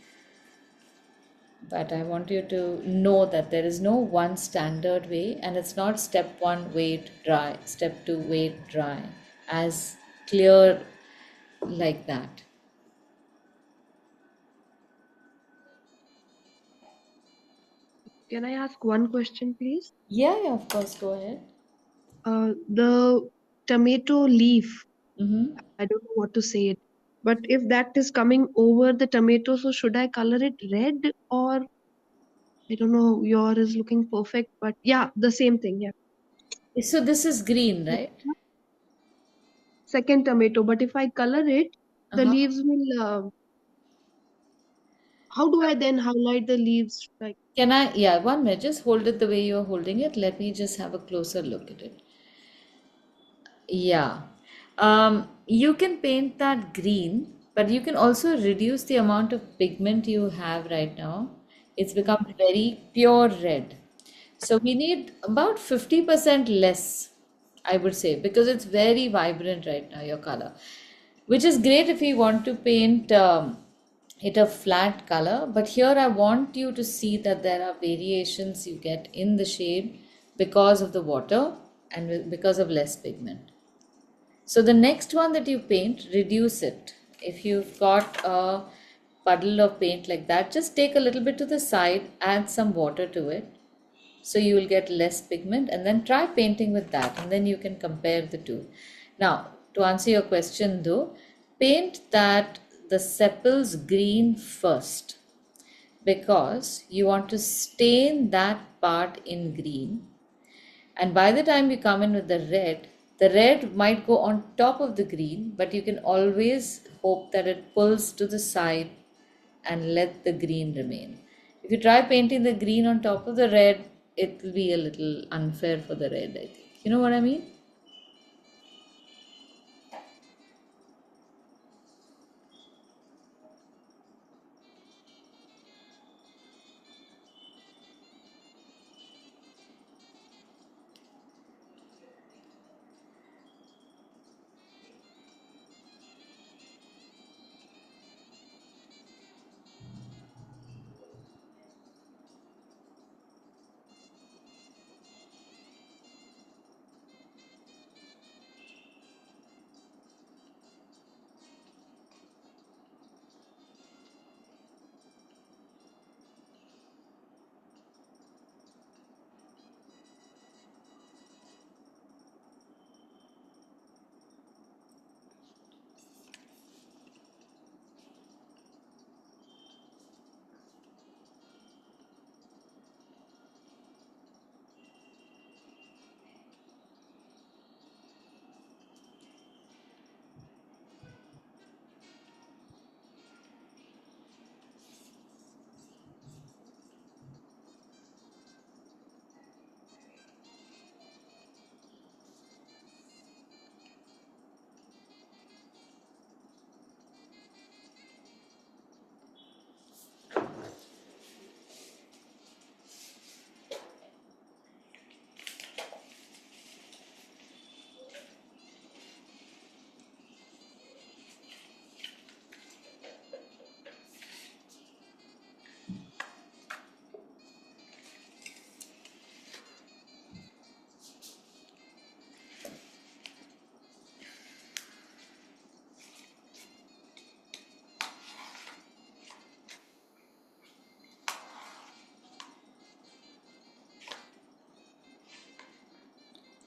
but I want you to know that there is no one standard way, and it's not step one, wait, dry, step two, wait, dry, as clear like that. Can I ask one question, please? Yeah, yeah, of course, go ahead. The tomato leaf, Mm-hmm. I don't know what to say it, but if that is coming over the tomato, so should I color it red, or I don't know, your is looking perfect, but yeah, the same thing, yeah. So this is green, Yeah. right? Second tomato, but if I color it, the Uh-huh. leaves will, how do I then highlight the leaves? Like, Can I, yeah, 1 minute, just hold it the way you're holding it. Let me just have a closer look at it. Yeah. You can paint that green, but you can also reduce the amount of pigment you have right now. It's become very pure red. So we need about 50% less, I would say, because it's very vibrant right now, your color, which is great if you want to paint it a flat color. But here I want you to see that there are variations you get in the shade because of the water and because of less pigment. So the next one that you paint, reduce it. If you've got a puddle of paint like that, just take a little bit to the side, add some water to it. So you will get less pigment, and then try painting with that, and then you can compare the two. Now, to answer your question though, paint that the sepals green first, because you want to stain that part in green, and by the time you come in with the red might go on top of the green, but you can always hope that it pulls to the side and let the green remain. If you try painting the green on top of the red, it will be a little unfair for the red, I think. You know what I mean?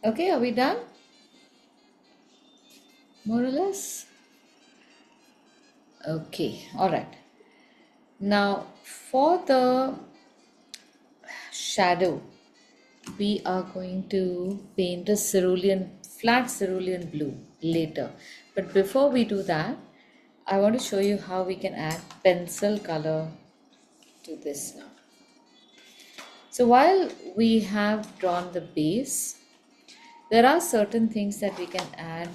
Okay, are we done? More or less? Okay, all right. Now, for the shadow, we are going to paint a cerulean, flat cerulean blue later. But before we do that, I want to show you how we can add pencil color to this now. So while we have drawn the base, there are certain things that we can add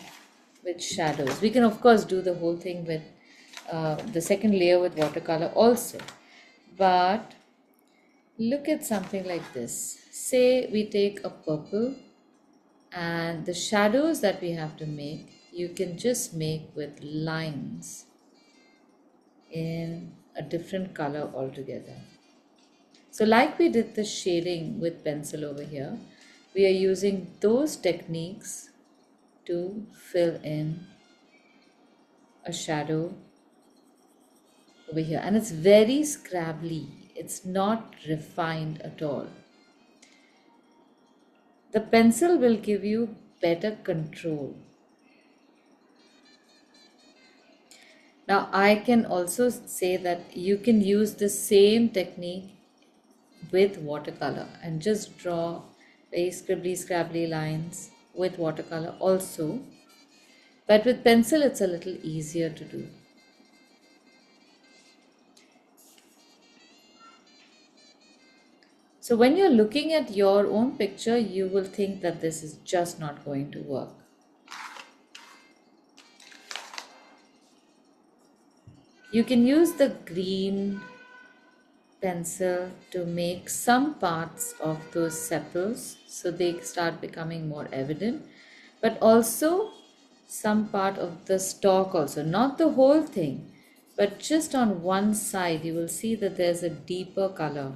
with shadows. We can of course do the whole thing with the second layer with watercolor also. But look at something like this. Say we take a purple, and the shadows that we have to make, you can just make with lines in a different color altogether. So like we did the shading with pencil over here, we are using those techniques to fill in a shadow over here. And it's very scrabbly. It's not refined at all. The pencil will give you better control. Now I can also say that you can use the same technique with watercolor and just draw very scribbly scrabbly lines with watercolor also, but with pencil it's a little easier to do. So when you're looking at your own picture, you will think that this is just not going to work. You can use the green pencil to make some parts of those sepals so they start becoming more evident, but also some part of the stalk also, not the whole thing, but just on one side you will see that there's a deeper color.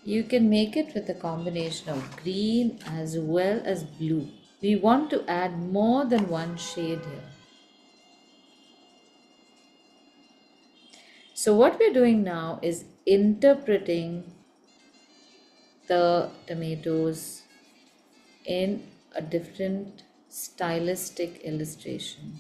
You can make it with a combination of green as well as blue. We want to add more than one shade here. So what we're doing now is interpreting the tomatoes in a different stylistic illustration.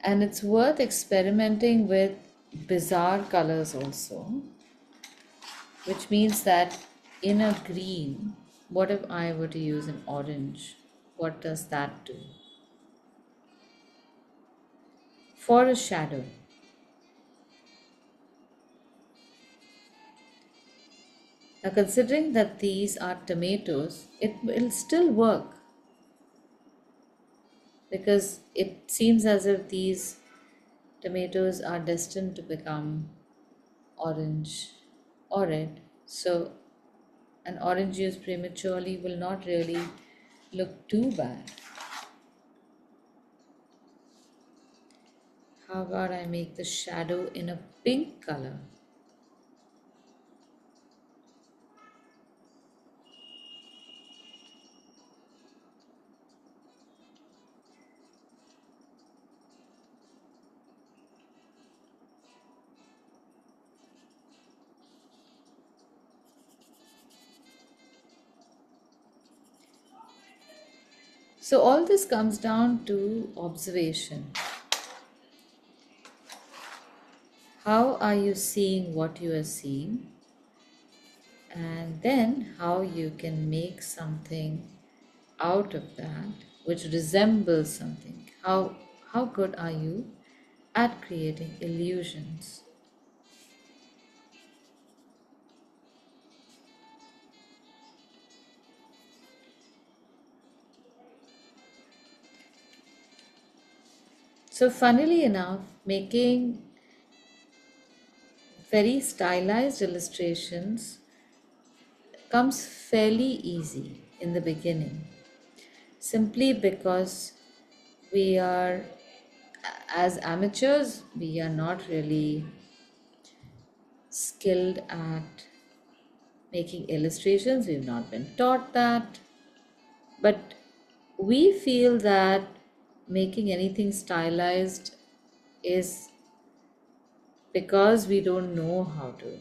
And it's worth experimenting with bizarre colors also, which means that in a green, what if I were to use an orange? What does that do? For a shadow. Now considering that these are tomatoes, it will still work because it seems as if these tomatoes are destined to become orange or red. So an orange used prematurely will not really look too bad. How about I make the shadow in a pink color? So all this comes down to observation. How are you seeing what you are seeing? And then how you can make something out of that which resembles something. How good are you at creating illusions? So funnily enough, making very stylized illustrations comes fairly easy in the beginning, simply because we are, as amateurs, we are not really skilled at making illustrations. We've not been taught that, but we feel that making anything stylized is because we don't know how to.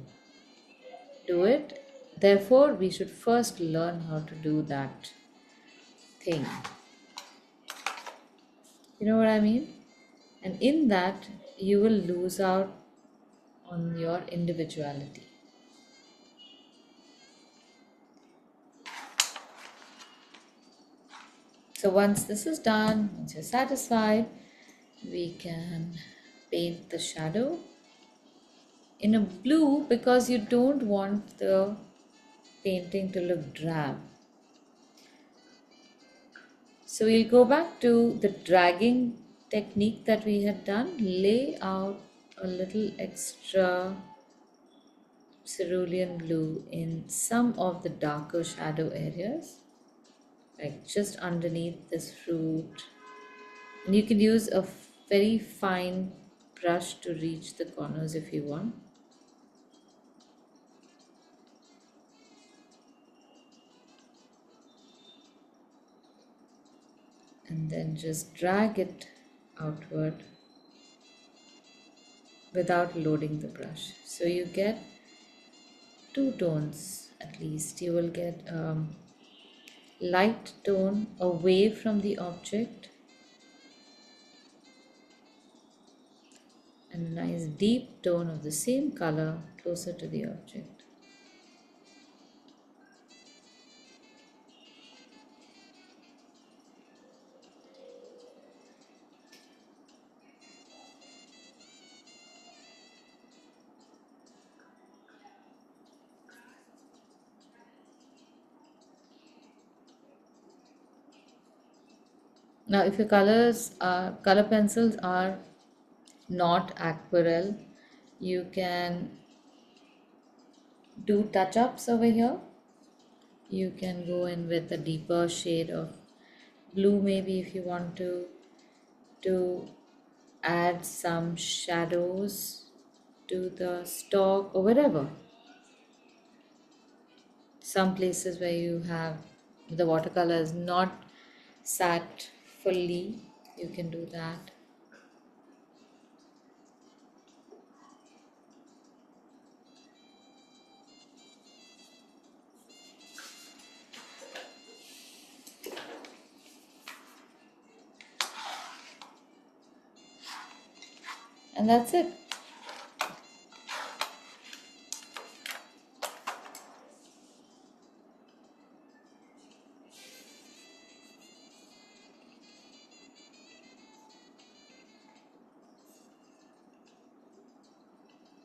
do it. Therefore, we should first learn how to do that thing. You know what I mean? And in that, you will lose out on your individuality. So once this is done, once you're satisfied, we can paint the shadow in a blue because you don't want the painting to look drab. So we'll go back to the dragging technique that we had done. Lay out a little extra cerulean blue in some of the darker shadow areas, like just underneath this fruit. And you can use a very fine brush to reach the corners if you want. And then just drag it outward without loading the brush. So you get two tones at least. You will get light tone away from the object and a nice deep tone of the same color closer to the object. Now, if your color pencils are not aquarelle, you can do touch-ups over here. You can go in with a deeper shade of blue, maybe if you want to add some shadows to the stalk or whatever. Some places where you have the watercolor is not sat fully, you can do that. And that's it.